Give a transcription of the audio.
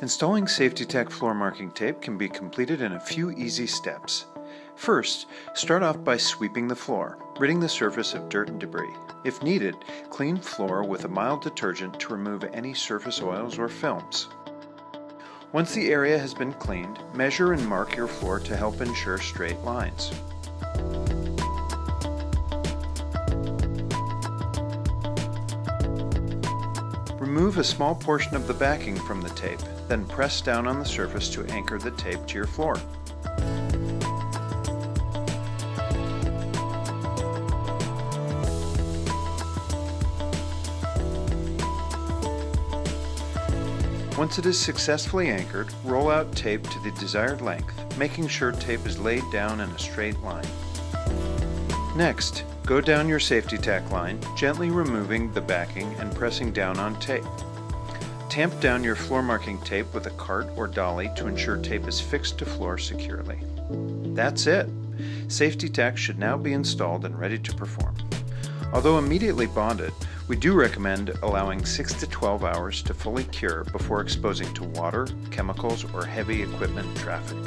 Installing SafetyTac floor marking tape can be completed in a few easy steps. First, start off by sweeping the floor, ridding the surface of dirt and debris. If needed, clean floor with a mild detergent to remove any surface oils or films. Once the area has been cleaned, measure and mark your floor to help ensure straight lines. Remove a small portion of the backing from the tape, then press down on the surface to anchor the tape to your floor. Once it is successfully anchored, roll out tape to the desired length, making sure tape is laid down in a straight line. Next, go down your SafetyTac line, gently removing the backing and pressing down on tape. Tamp down your floor marking tape with a cart or dolly to ensure tape is fixed to floor securely. That's it! SafetyTac should now be installed and ready to perform. Although immediately bonded, we do recommend allowing 6 to 12 hours to fully cure before exposing to water, chemicals, or heavy equipment traffic.